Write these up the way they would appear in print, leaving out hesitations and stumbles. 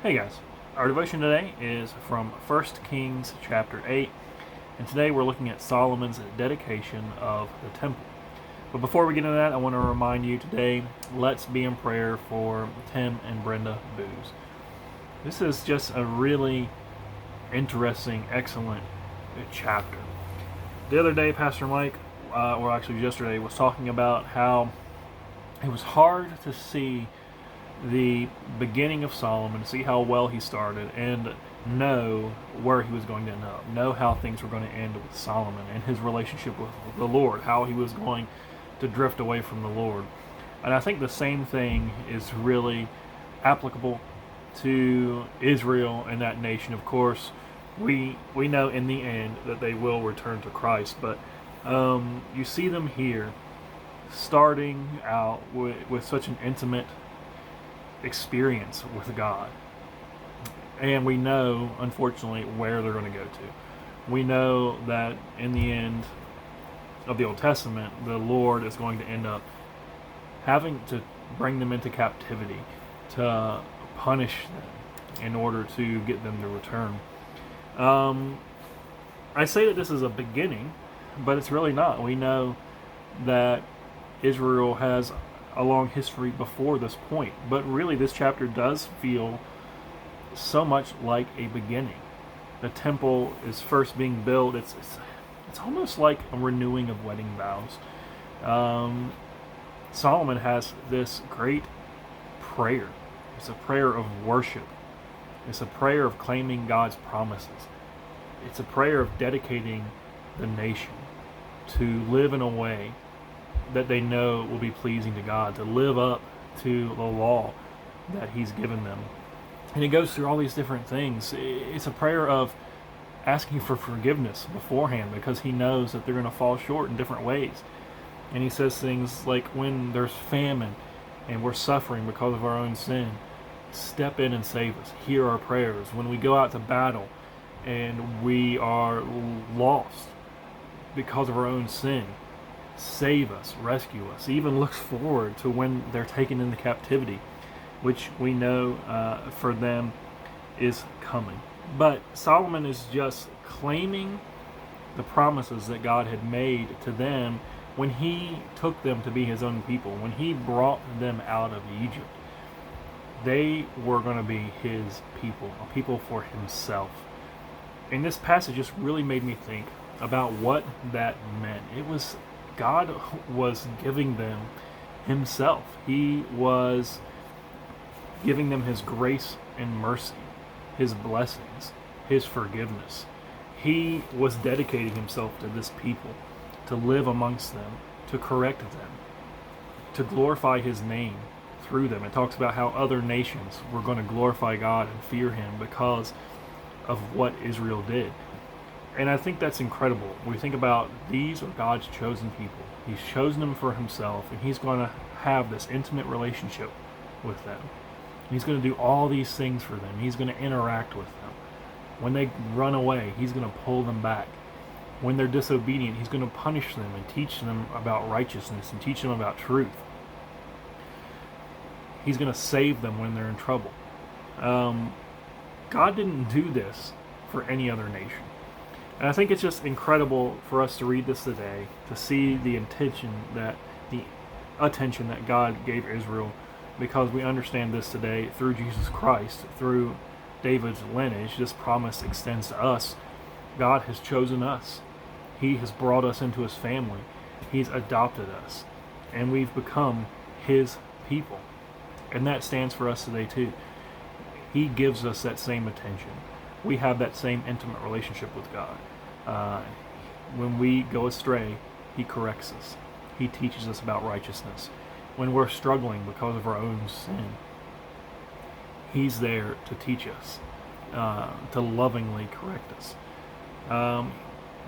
Hey guys, our devotion today is from 1 Kings chapter 8, and today we're looking at Solomon's dedication of the temple. But before we get into that, I want to remind you today, let's be in prayer for Tim and Brenda Booz. This is just a really interesting, excellent chapter. The other day, Pastor Mike, or actually yesterday, was talking about how it was hard to see the beginning of Solomon, see how well he started, and know where he was going to end up, know how things were going to end with Solomon and his relationship with the Lord, how he was going to drift away from the Lord. And I think the same thing is really applicable to Israel and that nation. Of course, we know in the end that they will return to Christ, but you see them here starting out with such an intimate experience with God. And we know, unfortunately, where they're going to go to. We know that in the end of the Old Testament, the Lord is going to end up having to bring them into captivity, to punish them in order to get them to return. I say that this is a beginning, but it's really not. We know that Israel has a long history before this point, but really this chapter does feel so much like a beginning. The temple is first being built. It's almost like a renewing of wedding vows. Solomon has this great prayer. It's a prayer of worship. It's a prayer of claiming God's promises. It's a prayer of dedicating the nation to live in a way that they know will be pleasing to God, to live up to the law that He's given them. And it goes through all these different things. It's a prayer of asking for forgiveness beforehand because he knows that they're going to fall short in different ways. And he says things like, when there's famine and we're suffering because of our own sin, step in and save us. Hear our prayers. When we go out to battle and we are lost because of our own sin, save us, rescue us. He even looks forward to when they're taken into captivity, which we know for them is coming. But Solomon is just claiming the promises that God had made to them when he took them to be his own people, when he brought them out of Egypt. They were going to be his people, a people for himself. And this passage just really made me think about what that meant. It was God was giving them himself. He was giving them his grace and mercy, his blessings, his forgiveness. He was dedicating himself to this people, to live amongst them, to correct them, to glorify his name through them. It talks about how other nations were going to glorify God and fear him because of what Israel did. And I think that's incredible. We think about these are God's chosen people. He's chosen them for himself, and he's going to have this intimate relationship with them. He's going to do all these things for them. He's going to interact with them. When they run away, he's going to pull them back. When they're disobedient, he's going to punish them and teach them about righteousness and teach them about truth. He's going to save them when they're in trouble. God didn't do this for any other nation. And I think it's just incredible for us to read this today, to see the attention that God gave Israel, because we understand this today through Jesus Christ, through David's lineage. This promise extends to us. God has chosen us. He has brought us into his family. He's adopted us. And we've become his people. And that stands for us today too. He gives us that same attention. We have that same intimate relationship with God. When we go astray, he corrects us. He teaches us about righteousness. When we're struggling because of our own sin, he's there to teach us, to lovingly correct us.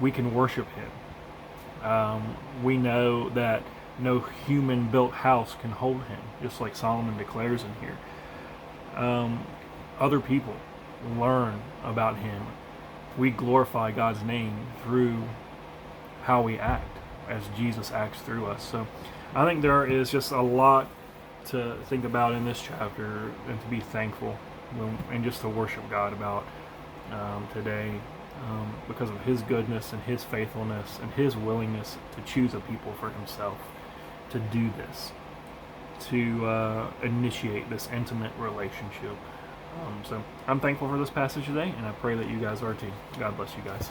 We can worship him. We know that no human-built house can hold him, just like Solomon declares in here. Other people learn about him. We glorify God's name through how we act, as Jesus acts through us. So I think there is just a lot to think about in this chapter and to be thankful and just to worship God about today, because of His goodness and His faithfulness and His willingness to choose a people for Himself, to do this, to initiate this intimate relationship. So I'm thankful for this passage today, and I pray that you guys are too. God bless you guys.